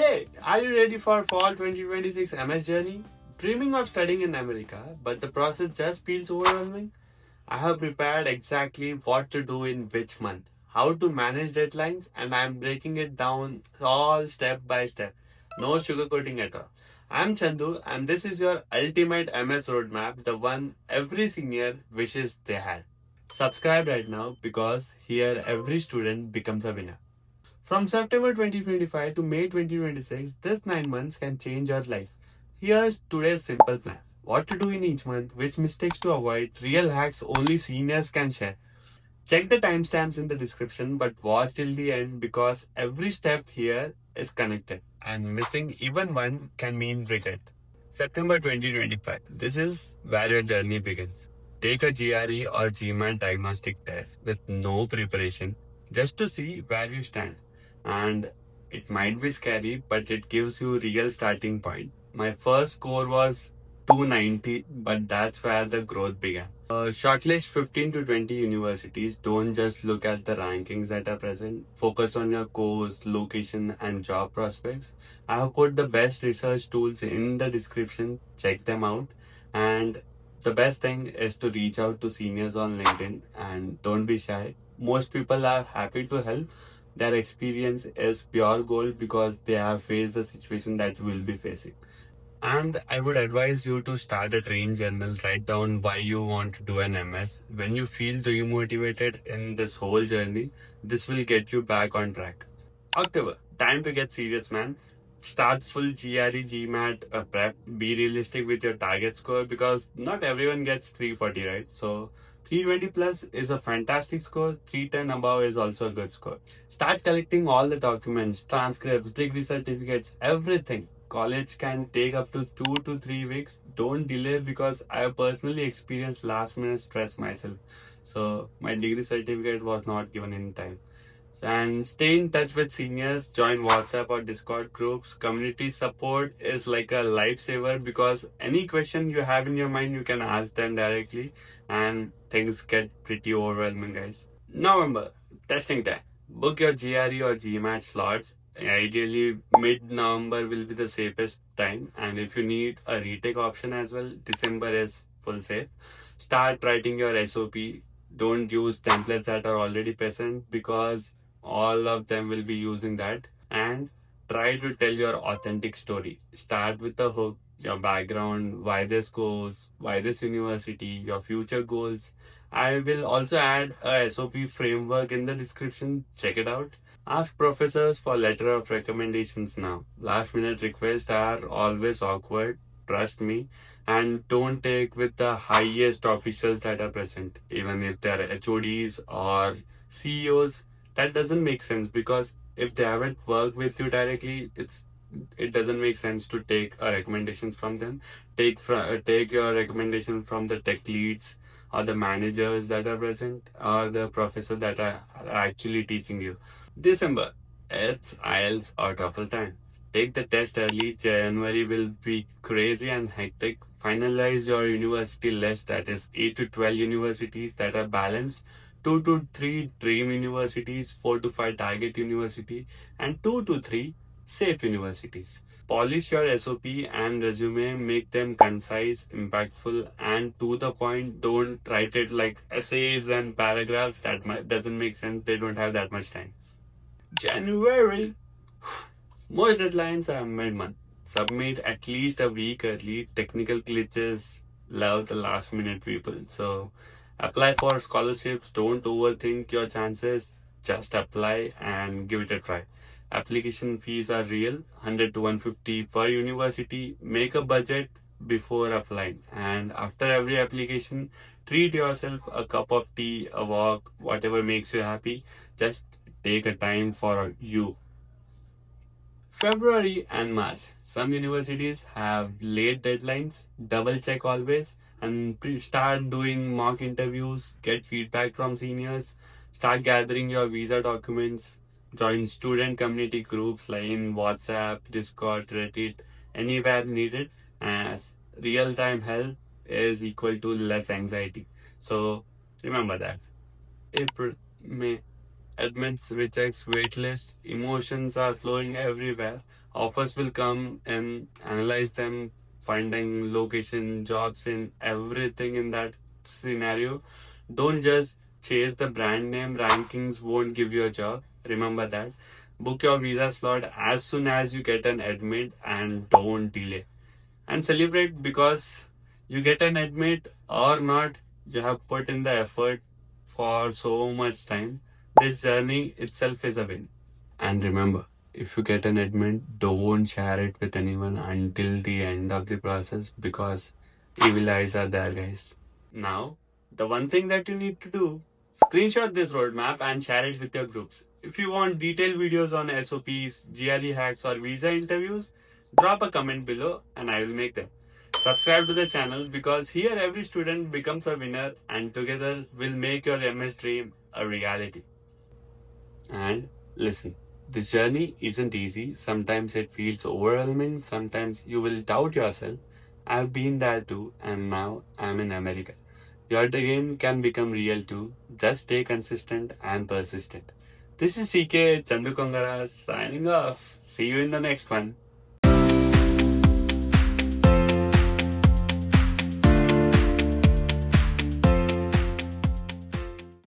Hey, are you ready for fall 2026 MS journey? Dreaming of studying in America, but the process just feels overwhelming? I have prepared exactly what to do in which month, how to manage deadlines, and I am breaking it down all step by step. No sugarcoating at all. I'm Chandu, and this is your ultimate MS roadmap, the one every senior wishes they had. Subscribe right now because here every student becomes a winner. From September 2025 to May 2026, this 9 months can change your life. Here's today's simple plan. What to do in each month, which mistakes to avoid, real hacks only seniors can share. Check the timestamps in the description but watch till the end because every step here is connected and missing even one can mean regret. September 2025. This is where your journey begins. Take a GRE or GMAT diagnostic test with no preparation just to see where you stand. And it might be scary, but it gives you real starting point. My first score was 290, but that's where the growth began. Shortlist 15 to 20 universities. Don't just look at the rankings that are present. Focus on your course, location, and job prospects. I have put the best research tools in the description. Check them out. And the best thing is to reach out to seniors on LinkedIn and don't be shy. Most people are happy to help. Their experience is pure gold because they have faced the situation that you will be facing. And I would advise you to start a dream journal. Write down why you want to do an MS. When you feel demotivated in this whole journey, this will get you back on track. October, time to get serious, man. Start full GRE, GMAT prep. Be realistic with your target score because not everyone gets 340, right? So 320 plus is a fantastic score. 310 above is also a good score. Start collecting all the documents, transcripts, degree certificates, everything. College can take up to 2 to 3 weeks. Don't delay because I have personally experienced last minute stress myself. So my degree certificate was not given in time. And stay in touch with seniors, join WhatsApp or Discord groups. Community support is like a lifesaver because any question you have in your mind, you can ask them directly and things get pretty overwhelming, guys. November, testing time. Book your GRE or GMAT slots. Ideally, mid-November will be the safest time. And if you need a retake option as well, December is full safe. Start writing your SOP. Don't use templates that are already present because all of them will be using that. And try to tell your authentic story. Start with the hook, your background, why this course, why this university, your future goals. I will also add a SOP framework in the description. Check it out. Ask professors for letter of recommendations now. Last minute requests are always awkward, trust me. And don't take with the highest officials that are present, even if they are HODs or CEOs. That doesn't make sense because if they haven't worked with you directly, it doesn't make sense to take a recommendation from them. Take your recommendation from the tech leads or the managers that are present or the professors that are actually teaching you. December, it's ielts or toefl time. Take the test early. January will be crazy and hectic. Finalize your university list, that is 8 to 12 universities that are balanced, 2 to 3 dream universities, 4 to 5 target university, and 2 to 3 safe universities. Polish your SOP and resume, make them concise, impactful, and to the point. Don't write it like essays and paragraphs. That doesn't make sense. They don't have that much time. January. Most deadlines are mid-month. Submit at least a week early. Technical glitches love the last minute people. So apply for scholarships. Don't overthink your chances. Just apply and give it a try. Application fees are real, 100 to 150 per university. Make a budget before applying. And after every application, treat yourself a cup of tea, a walk, whatever makes you happy. Just take a time for you. February and March. Some universities have late deadlines. Double check always and start doing mock interviews. Get feedback from seniors. Start gathering your visa documents. Join student community groups like in WhatsApp, Discord, Reddit, anywhere needed. As real time help is equal to less anxiety. So remember that. April, May. Admits, rejects, waitlist, emotions are flowing everywhere. Offers will come and analyze them, finding location, jobs in everything in that scenario. Don't just chase the brand name. Rankings won't give you a job. Remember that. Book your visa slot as soon as you get an admit and don't delay. And celebrate because you get an admit or not, you have put in the effort for so much time. This journey itself is a win. And remember, if you get an admit, don't share it with anyone until the end of the process because evil eyes are there, guys. Now, the one thing that you need to do, screenshot this roadmap and share it with your groups. If you want detailed videos on SOPs, GRE hacks, or visa interviews, drop a comment below and I will make them. Subscribe to the channel because here every student becomes a winner and together we'll make your MS dream a reality. And listen, this journey isn't easy. Sometimes it feels overwhelming. Sometimes you will doubt yourself. I've been there too, and now I'm in America. Your dream can become real too. Just stay consistent and persistent. This is CK Chandu Kongara signing off. See you in the next one.